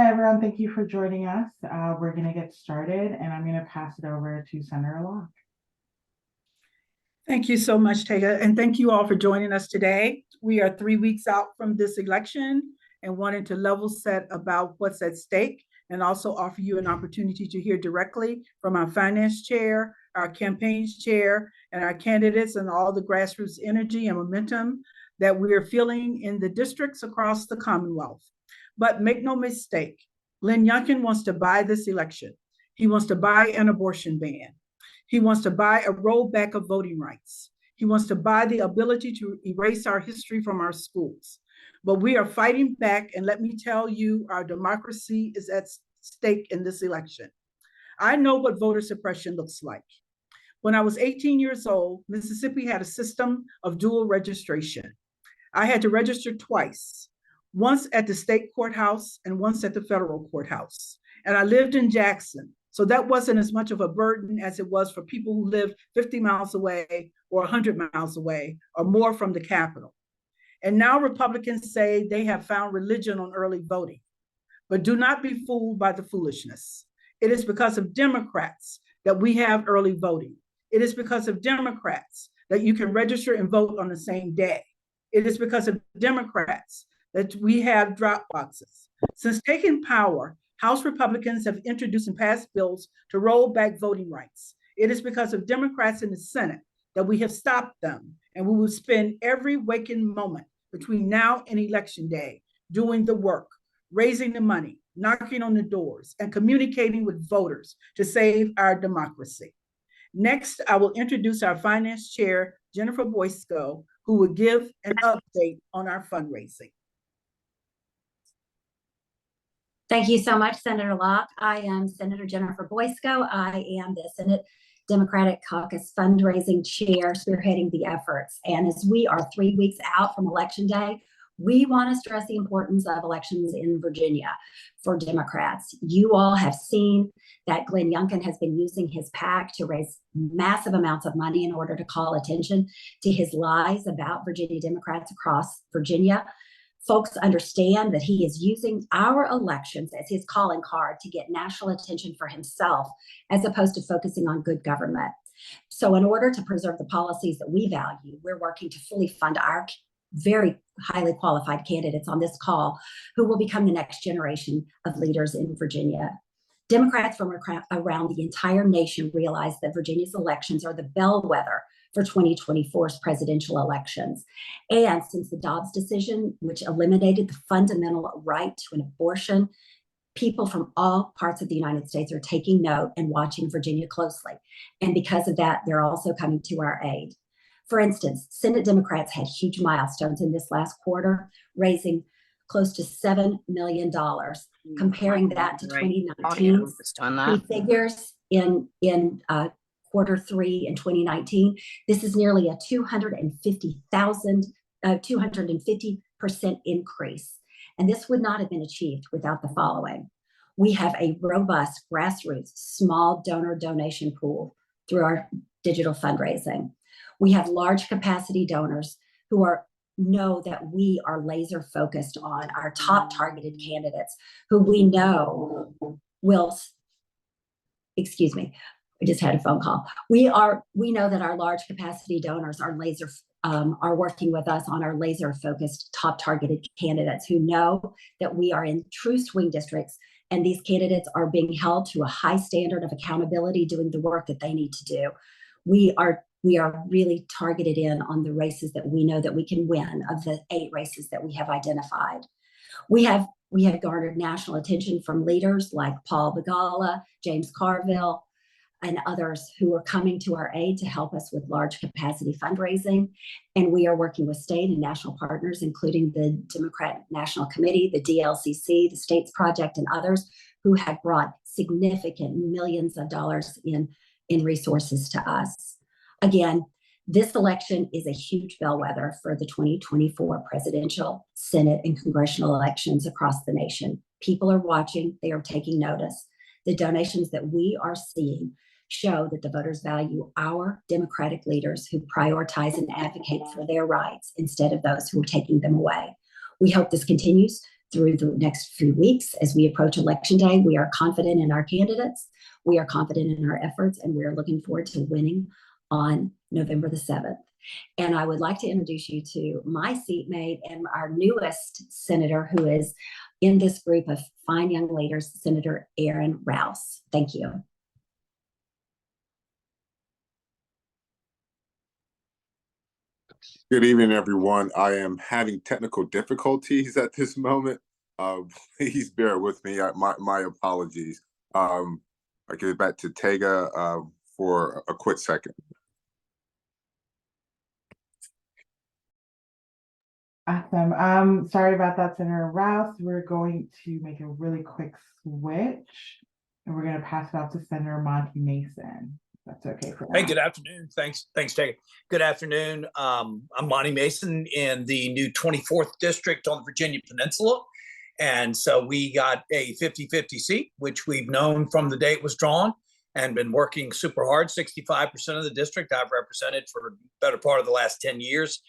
Hi, everyone. Thank you for joining us. We're going to get started, and I'm going to pass it over to Senator Locke. Thank you so much, Tega, and thank you all for joining us today. We are 3 weeks out from this election and wanted to level set about what's at stake and also offer you an opportunity to hear directly from our finance chair, our campaigns chair, and our candidates and all the grassroots energy and momentum that we're feeling in the districts across the Commonwealth. But make no mistake, Glenn Youngkin wants to buy this election. He wants to buy an abortion ban. He wants to buy a rollback of voting rights. He wants to buy the ability to erase our history from our schools. But we are fighting back, and let me tell you, our democracy is at stake in this election. I know what voter suppression looks like. When I was 18 years old, Mississippi had a system of dual registration. I had to register twice, once at the state courthouse and once at the federal courthouse. And I lived in Jackson, so that wasn't as much of a burden as it was for people who lived 50 miles away or 100 miles away or more from the Capitol. And now Republicans say they have found religion on early voting. But do not be fooled by the foolishness. It is because of Democrats that we have early voting. It is because of Democrats that you can register and vote on the same day. It is because of Democrats that we have drop boxes. Since taking power, House Republicans have introduced and passed bills to roll back voting rights. It is because of Democrats in the Senate that we have stopped them, and we will spend every waking moment between now and Election Day doing the work, raising the money, knocking on the doors, and communicating with voters to save our democracy. Next, I will introduce our finance chair, Jennifer Boysko, who will give an update on our fundraising. Thank you so much, Senator Locke. I am Senator Jennifer Boysko. I am the Senate Democratic Caucus fundraising chair, spearheading the efforts. And as we are 3 weeks out from Election Day, we want to stress the importance of elections in Virginia for Democrats. You all have seen that Glenn Youngkin has been using his PAC to raise massive amounts of money in order to call attention to his lies about Virginia Democrats across Virginia. Folks understand that he is using our elections as his calling card to get national attention for himself, as opposed to focusing on good government. So in order to preserve the policies that we value, we're working to fully fund our very highly qualified candidates on this call who will become the next generation of leaders in Virginia. Democrats from around the entire nation realize that Virginia's elections are the bellwether for 2024's presidential elections. And since the Dobbs decision, which eliminated the fundamental right to an abortion, people from all parts of the United States are taking note and watching Virginia closely. And because of that, they're also coming to our aid. For instance, Senate Democrats had huge milestones in this last quarter, raising close to $7 million. Comparing that to 2019 figures in quarter three in 2019, this is nearly a 250% increase. And this would not have been achieved without the following. We have a robust grassroots small donor donation pool through our digital fundraising. We have large capacity donors who know that we are laser focused on our top targeted candidates who we know will, excuse me, I just had a phone call. We know that our large capacity donors are working with us on our laser focused top targeted candidates who know that we are in true swing districts, and these candidates are being held to a high standard of accountability, doing the work that they need to do. We are really targeted in on the races that we know that we can win of the 8 races that we have identified. We have garnered national attention from leaders like Paul Begala, James Carville, and others who are coming to our aid to help us with large capacity fundraising. And we are working with state and national partners, including the Democratic National Committee, the DLCC, the States Project, and others who have brought significant millions of dollars in resources to us. Again, this election is a huge bellwether for the 2024 presidential, Senate, and congressional elections across the nation. People are watching, they are taking notice. The donations that we are seeing show that the voters value our Democratic leaders who prioritize and advocate for their rights instead of those who are taking them away. We hope this continues through the next few weeks as we approach Election Day. We are confident in our candidates. We are confident in our efforts, and we are looking forward to winning on November the 7th. And I would like to introduce you to my seatmate and our newest senator who is in this group of fine young leaders, Senator Aaron Rouse. Thank you. Good evening, everyone. I am having technical difficulties at this moment. Please bear with me. My apologies. I give it back to Tega for a quick second. Awesome. Sorry about that, Senator Rouse. We're going to make a really quick switch, and we're going to pass it off to Senator Monty Mason. That's okay for now. Hey, good afternoon. Thanks, Tega. Good afternoon. I'm Monty Mason in the new 24th district on the Virginia Peninsula. And so we got a 50-50 seat, which we've known from the day it was drawn and been working super hard. 65% of the district I've represented for the better part of the last 10 years,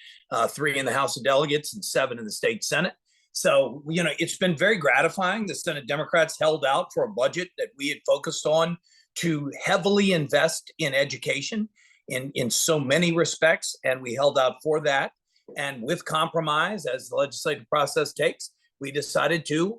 3 in the House of Delegates and 7 in the state Senate. So, it's been very gratifying. The Senate Democrats held out for a budget that we had focused on to heavily invest in education in so many respects, and we held out for that. And with compromise, as the legislative process takes, we decided to,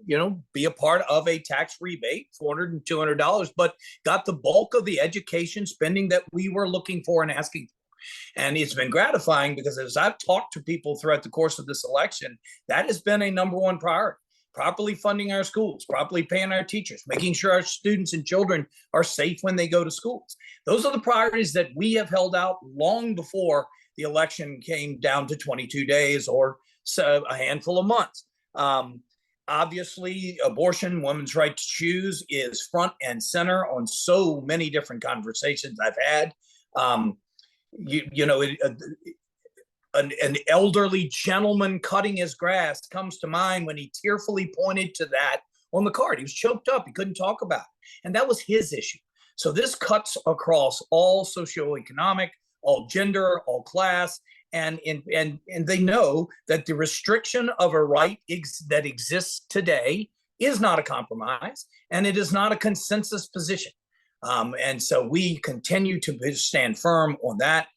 be a part of a tax rebate, $400 and $200, but got the bulk of the education spending that we were looking for and asking for. And it's been gratifying because as I've talked to people throughout the course of this election, that has been a number one priority. Properly funding our schools, properly paying our teachers, making sure our students and children are safe when they go to schools. Those are the priorities that we have held out long before the election came down to 22 days or a handful of months. Obviously, abortion, women's right to choose is front and center on so many different conversations I've had. An elderly gentleman cutting his grass comes to mind when he tearfully pointed to that on the card. He was choked up. He couldn't talk about it. And that was his issue. So this cuts across all socioeconomic, all gender, all class. And they know that the restriction of a right that exists today is not a compromise, and it is not a consensus position. And so we continue to stand firm on that.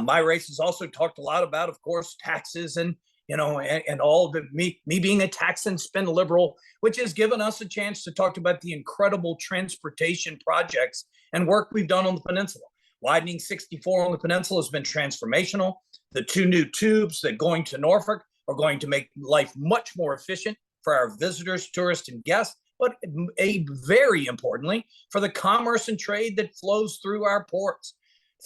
My race has also talked a lot about, of course, taxes and all the me being a tax and spend liberal, which has given us a chance to talk about the incredible transportation projects and work we've done on the peninsula. Widening 64 on the peninsula has been transformational. The 2 new tubes that going to Norfolk are going to make life much more efficient for our visitors, tourists, and guests, but very importantly, for the commerce and trade that flows through our ports.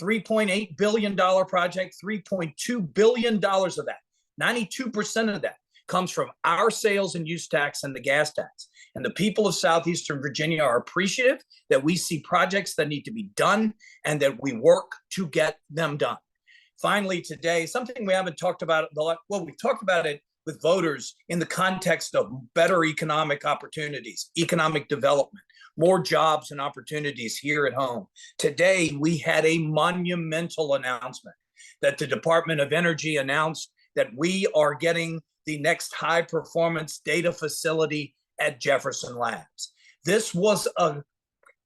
$3.8 billion project, $3.2 billion of that, 92% of that comes from our sales and use tax and the gas tax. And the people of Southeastern Virginia are appreciative that we see projects that need to be done and that we work to get them done. Finally, today, something we haven't talked about a lot. Well, we've talked about it with voters in the context of better economic opportunities, economic development, more jobs and opportunities here at home. Today, we had a monumental announcement that the Department of Energy announced that we are getting the next high performance data facility at Jefferson Labs. This was an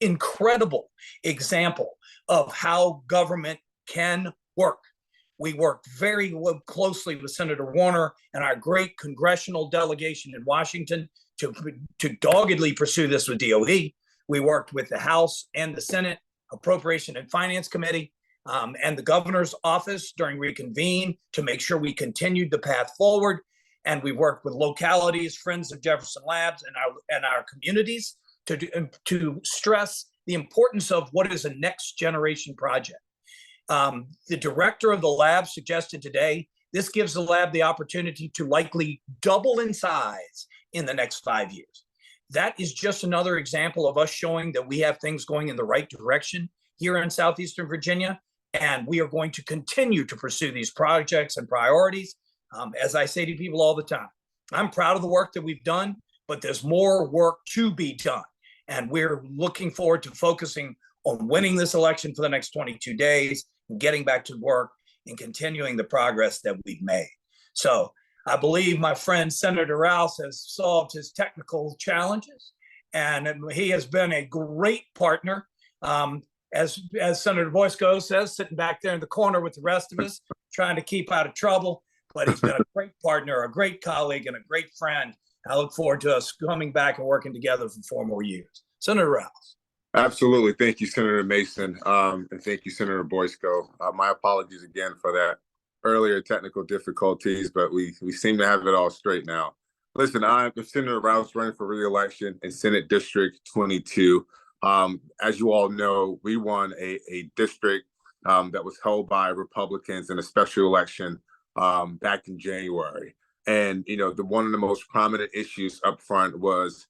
incredible example of how government can work. We worked very closely with Senator Warner and our great congressional delegation in Washington to doggedly pursue this with DOE. We worked with the House and the Senate Appropriation and Finance Committee and the governor's office during reconvene to make sure we continued the path forward. And we worked with localities, friends of Jefferson Labs, and our communities to stress the importance of what is a next generation project. The director of the lab suggested today, this gives the lab the opportunity to likely double in size in the next 5 years. That is just another example of us showing that we have things going in the right direction here in Southeastern Virginia. And we are going to continue to pursue these projects and priorities. As I say to people all the time, I'm proud of the work that we've done, but there's more work to be done. And we're looking forward to focusing on winning this election for the next 22 days, and getting back to work and continuing the progress that we've made. So I believe my friend Senator Rouse has solved his technical challenges, and he has been a great partner. As Senator Boysko says, sitting back there in the corner with the rest of us, trying to keep out of trouble. But he's been a great partner, a great colleague, and a great friend. I look forward to us coming back and working together for 4 more years. Senator Rouse. Absolutely. Thank you, Senator Mason. And thank you, Senator Boysko. My apologies again for that earlier technical difficulties, but we seem to have it all straight now. Listen, I'm Senator Rouse running for re-election in Senate District 22. As you all know, we won a district that was held by Republicans in a special election back in January. And, you know, one of the most prominent issues up front was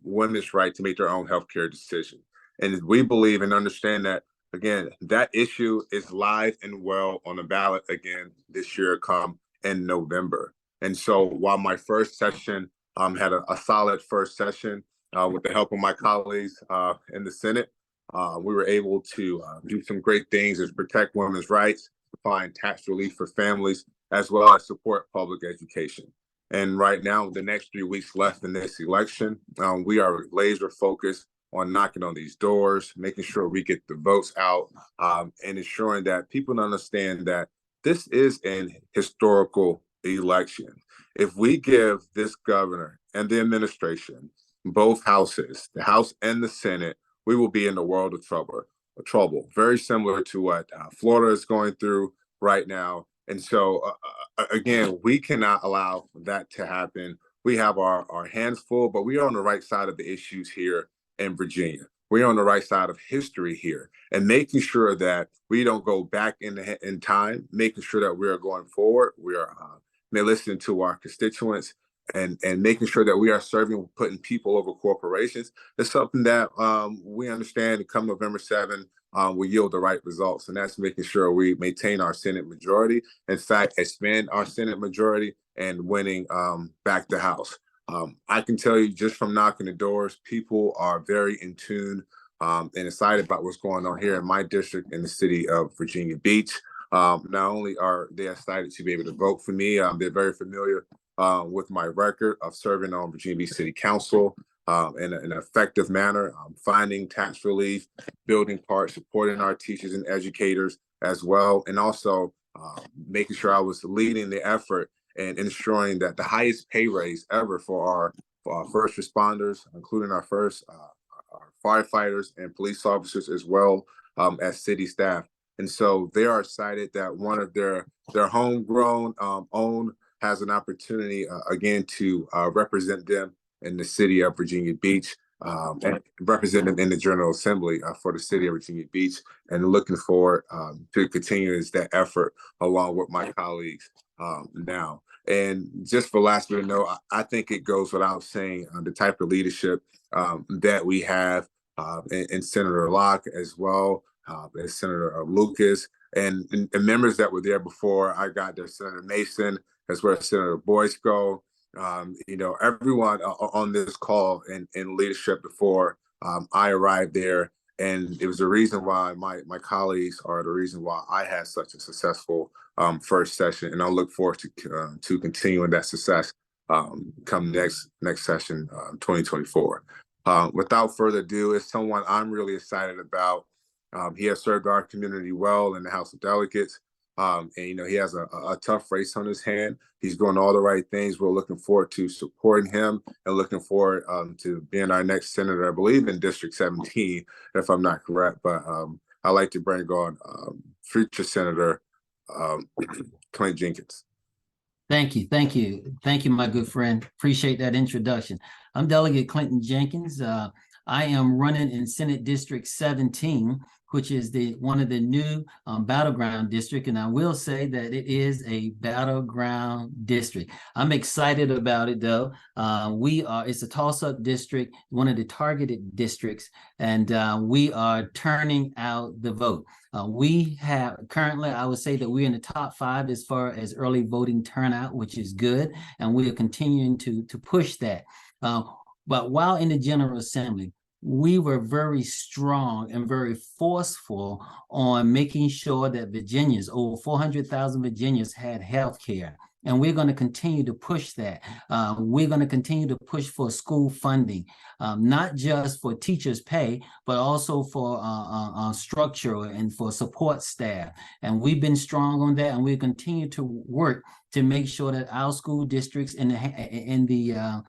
women's right to make their own healthcare decision. And we believe and understand that, again, that issue is live and well on the ballot again this year come in November. And so while my first session had a solid first session with the help of my colleagues in the Senate, we were able to do some great things as protect women's rights, find tax relief for families, as well as support public education. And right now, the next 3 weeks left in this election, we are laser focused on knocking on these doors, making sure we get the votes out, and ensuring that people understand that this is an historical election. If we give this governor and the administration both houses, the House and the Senate, we will be in a world of trouble, very similar to what Florida is going through right now. And so, again, we cannot allow that to happen. We have our hands full, but we are on the right side of the issues here in Virginia. We're on the right side of history here, and making sure that we don't go back in time, making sure that we are going forward. We are listening to our constituents and making sure that we are serving, putting people over corporations. It's something that we understand come November 7th will yield the right results. And that's making sure we maintain our Senate majority. In fact, expand our Senate majority and winning back the House. I can tell you just from knocking the doors, people are very in tune and excited about what's going on here in my district in the city of Virginia Beach. Not only are they excited to be able to vote for me, they're very familiar with my record of serving on Virginia Beach City Council in an effective manner, finding tax relief, building parks, supporting our teachers and educators as well, and also making sure I was leading the effort and ensuring that the highest pay raise ever for our first responders, including our firefighters and police officers, as well as city staff. And so they are excited that one of their homegrown own has an opportunity again to represent them in the city of Virginia Beach and represent them in the General Assembly for the city of Virginia Beach, and looking forward to continue that effort along with my colleagues now. And just for last bit of note, I think it goes without saying the type of leadership that we have in Senator Locke as well as Senator Lucas and members that were there before I got there, Senator Mason, as well as Senator Boysko, everyone on this call in leadership before I arrived there. And it was the reason why my colleagues are the reason why I had such a successful first session. And I look forward to continuing that success come next session, 2024. Without further ado, it's someone I'm really excited about. He has served our community well in the House of Delegates. And he has a tough race on his hand. He's doing all the right things. We're looking forward to supporting him and looking forward to being our next senator, I believe in District 17, if I'm not correct. But I'd like to bring on future Senator Clinton Jenkins. Thank you, my good friend. Appreciate that introduction. I'm Delegate Clinton Jenkins. I am running in Senate District 17, which is one of the new battleground district. And I will say that it is a battleground district. I'm excited about it though. It's a toss-up district, one of the targeted districts, and we are turning out the vote. We have currently, I would say that we're in the top 5 as far as early voting turnout, which is good. And we are continuing to push that. But while in the General Assembly, we were very strong and very forceful on making sure that Virginians, over 400,000 Virginians, had health care. and we're going to continue to push that. We're going to continue to push for school funding, not just for teachers' pay, but also for structure and for support staff. And we've been strong on that, and we continue to work to make sure that our school districts in the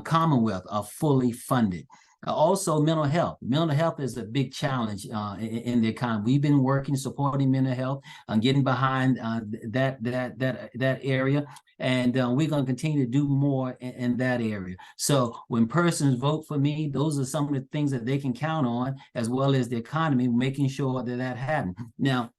Commonwealth are fully funded. Also, mental health. Mental health is a big challenge in the economy. We've been working, supporting mental health, getting behind that area, and we're going to continue to do more in that area. So when persons vote for me, those are some of the things that they can count on, as well as the economy, making sure that happens. Now,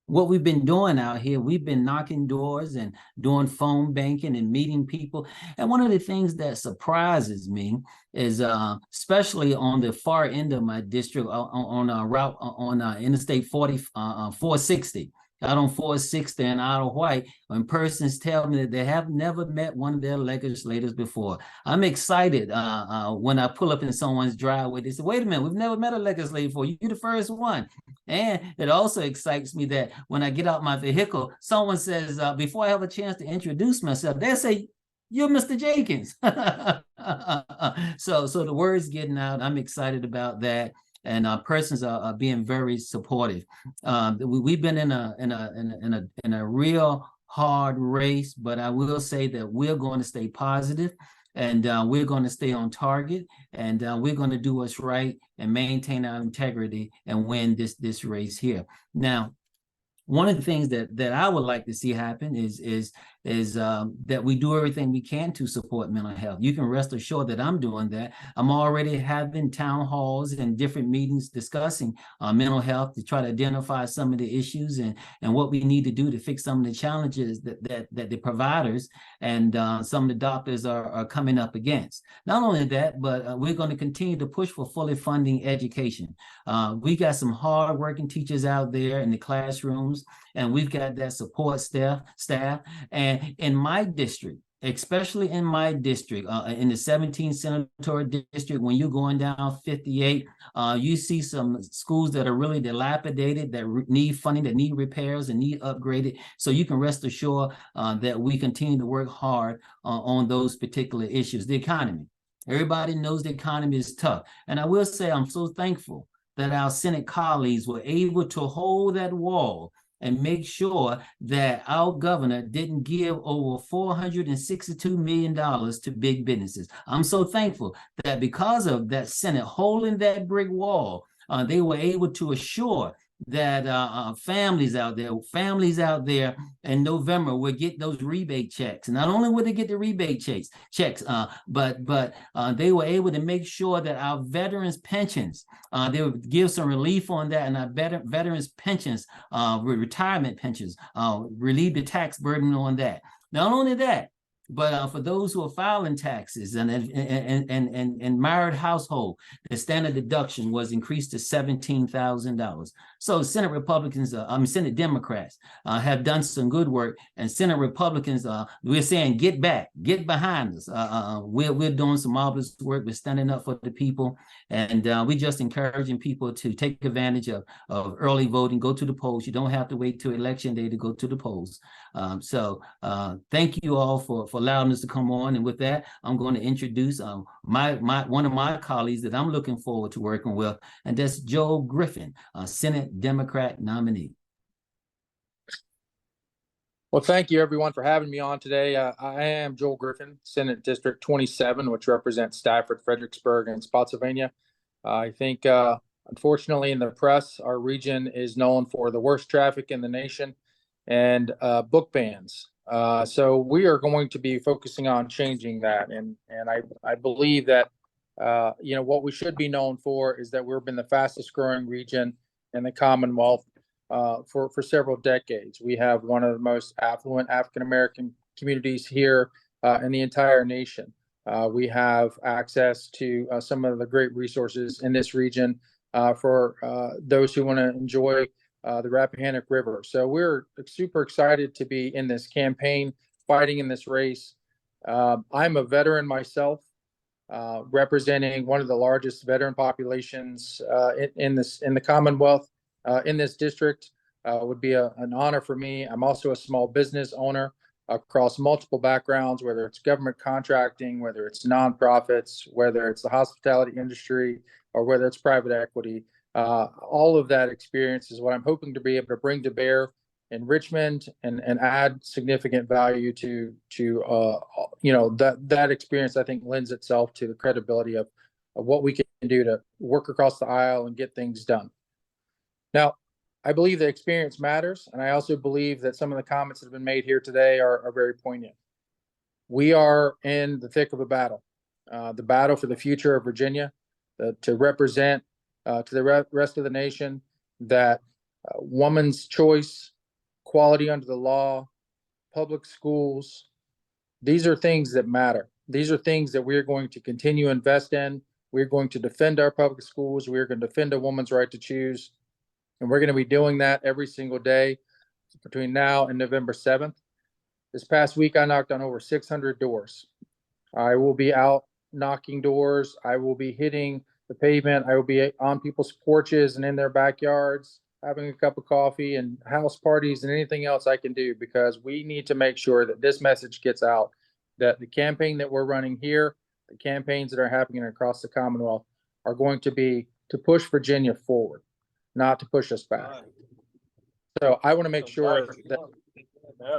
what we've been doing out here, we've been knocking doors and doing phone banking and meeting people. And one of the things that surprises me is, especially on the far end of my district, on route on Interstate 460, out on 460 and Isle of White, when persons tell me that they have never met one of their legislators before. I'm excited when I pull up in someone's driveway. They say, wait a minute, we've never met a legislator before. You're the first one. And it also excites me that when I get out my vehicle, someone says, before I have a chance to introduce myself, they say, you're Mr. Jenkins. So the word's getting out. I'm excited about that. And persons are being very supportive. We've been in a real hard race, but I will say that we're going to stay positive, and we're going to stay on target, and we're going to do what's right and maintain our integrity and win this race here. Now, one of the things that I would like to see happen is that we do everything we can to support mental health. You can rest assured that I'm doing that. I'm already having town halls and different meetings discussing mental health to try to identify some of the issues and what we need to do to fix some of the challenges that the providers and some of the doctors are coming up against. Not only that, but we're going to continue to push for fully funding education. We got some hardworking teachers out there in the classrooms, and we've got that support staff. And in my district, especially in my district, in the 17th Senatorial District, when you're going down 58, you see some schools that are really dilapidated, that need funding, that need repairs and need upgraded. So you can rest assured that we continue to work hard on those particular issues. The economy. Everybody knows the economy is tough. And I will say I'm so thankful that our Senate colleagues were able to hold that wall and make sure that our governor didn't give over $462 million to big businesses. I'm so thankful that because of that Senate holding that brick wall, they were able to assure that families out there in November will get those rebate checks. And not only will they get the rebate checks, but they were able to make sure that our veterans pensions, they would give some relief on that, and our veterans pensions, retirement pensions, relieve the tax burden on that. Not only that, but for those who are filing taxes and married household, the standard deduction was increased to $17,000. So Senate Republicans, Senate Democrats have done some good work, and Senate Republicans, we're saying get behind us. We're doing some marvelous work. We're standing up for the people, and we're just encouraging people to take advantage of early voting. Go to the polls. You don't have to wait till election day to go to the polls. So thank you all for allowing us to come on. And with that, I'm going to introduce one of my colleagues that I'm looking forward to working with, and that's Joe Griffin, Senate Democrat nominee. Well, thank you everyone for having me on today. I am Joel Griffin, Senate District 27, which represents Stafford, Fredericksburg, and Spotsylvania. I think, unfortunately, in the press, our region is known for the worst traffic in the nation and book bans. So we are going to be focusing on changing that. And I believe that, what we should be known for is that we've been the fastest growing region in the Commonwealth for several decades. We have one of the most affluent African-American communities here in the entire nation. We have access to some of the great resources in this region for those who want to enjoy the Rappahannock River. So we're super excited to be in this campaign, fighting in this race. I'm a veteran myself, representing one of the largest veteran populations in the Commonwealth. In this district would be an honor for me. I'm also a small business owner. across multiple backgrounds, whether it's government contracting, whether it's nonprofits, whether it's the hospitality industry, or whether it's private equity. All of that experience is what I'm hoping to be able to bring to bear in Richmond and add significant value to that experience. I think lends itself to the credibility of what we can do to work across the aisle and get things done. Now, I believe that experience matters, and I also believe that some of the comments that have been made here today are very poignant. We are in the thick of a battle, the battle for the future of Virginia, to represent to the rest of the nation that woman's choice, quality under the law, public schools, these are things that matter. These are things that we're going to continue to invest in. We're going to defend our public schools. We're going to defend a woman's right to choose. And we're going to be doing that every single day between now and November 7th. This past week, I knocked on over 600 doors. I will be out knocking doors. I will be hitting the pavement. I will be on people's porches and in their backyards, having a cup of coffee and house parties and anything else I can do, because we need to make sure that this message gets out, that the campaign that we're running here, the campaigns that are happening across the Commonwealth are going to be to push Virginia forward, not to push us back. So I want to make sure that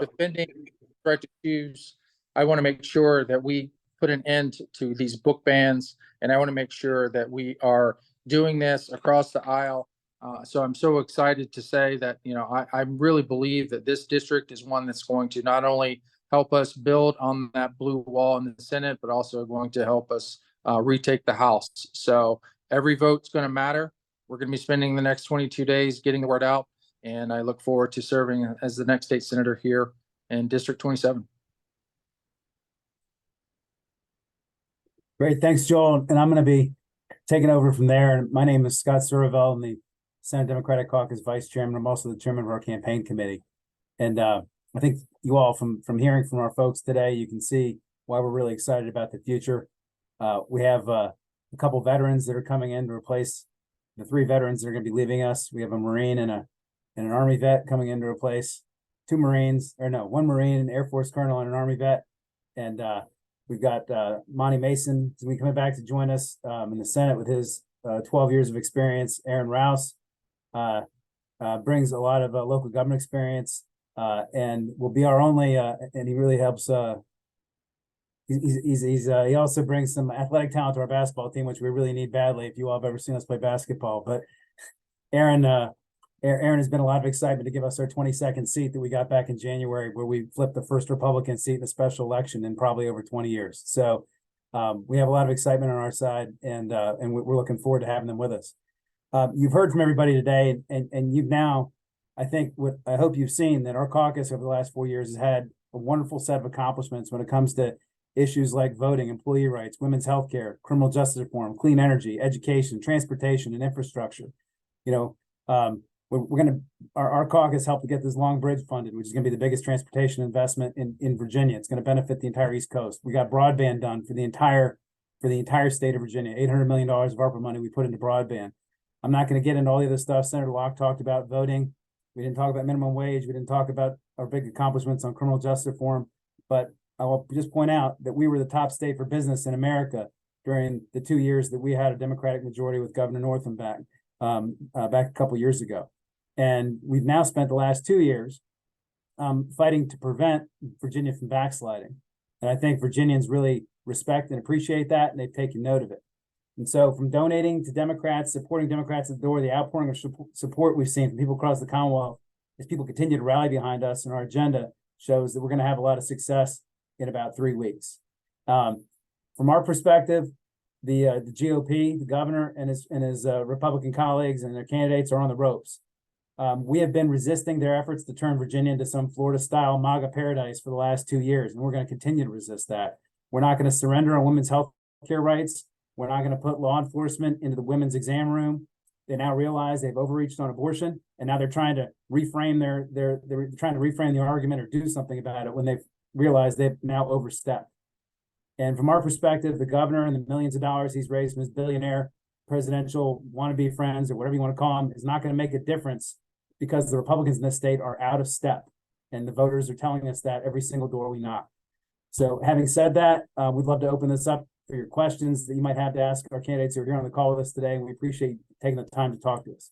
defending the right to choose, I want to make sure that we put an end to these book bans, and I want to make sure that we are doing this across the aisle. So I'm so excited to say that, I really believe that this district is one that's going to not only help us build on that blue wall in the Senate, but also going to help us retake the House. So every vote's going to matter. We're going to be spending the next 22 days getting the word out, and I look forward to serving as the next state senator here in District 27. Great, thanks, Joel. And I'm going to be taking over from there. My name is Scott Surville. I'm the Senate Democratic Caucus Vice Chairman. I'm also the Chairman of our campaign committee. And I think you all, from hearing from our folks today, you can see why we're really excited about the future. We have a couple veterans that are coming in to replace the 3 veterans that are going to be leaving us. We have a Marine and an Army vet coming in to replace 2 Marines, or no, 1 Marine, an Air Force Colonel, and an Army vet. And we've got Monty Mason is coming back to join us in the Senate with his 12 years of experience. Aaron Rouse brings a lot of local government experience and will be our only, and he really helps. He also brings some athletic talent to our basketball team, which we really need badly if you all have ever seen us play basketball. But Aaron has been a lot of excitement to give us our 22nd seat that we got back in January, where we flipped the first Republican seat in a special election in probably over 20 years. So we have a lot of excitement on our side, and we're looking forward to having them with us. You've heard from everybody today, and you've now, I hope you've seen that our caucus over the last 4 years has had a wonderful set of accomplishments when it comes to issues like voting, employee rights, women's health care, criminal justice reform, clean energy, education, transportation, and infrastructure. Our caucus helped to get this Long Bridge funded, which is going to be the biggest transportation investment in Virginia. It's going to benefit the entire East Coast. We got broadband done for the entire state of Virginia. $800 million of ARPA money we put into broadband. I'm not going to get into all the other stuff. Senator Locke talked about voting. We didn't talk about minimum wage. We didn't talk about our big accomplishments on criminal justice reform. But I will just point out that we were the top state for business in America during the 2 years that we had a Democratic majority with Governor Northam back a couple years ago. And we've now spent the last 2 years fighting to prevent Virginia from backsliding. And I think Virginians really respect and appreciate that, and they've taken note of it. And so from donating to Democrats, supporting Democrats at the door, the outpouring of support we've seen from people across the Commonwealth as people continue to rally behind us and our agenda shows that we're going to have a lot of success in about 3 weeks. From our perspective, the GOP, the governor and his Republican colleagues and their candidates are on the ropes. We have been resisting their efforts to turn Virginia into some Florida-style MAGA paradise for the last 2 years, and we're going to continue to resist that. We're not going to surrender on women's health care rights. We're not going to put law enforcement into the women's exam room. They now realize they've overreached on abortion, and now they're trying to reframe they're trying to reframe the argument or do something about it when they've realized they've now overstepped. And from our perspective, the governor and the millions of dollars he's raised from his billionaire presidential wannabe friends, or whatever you want to call them, is not going to make a difference because the Republicans in this state are out of step. And the voters are telling us that every single door we knock. So having said that, we'd love to open this up for your questions that you might have to ask our candidates who are here on the call with us today. And we appreciate you taking the time to talk to us.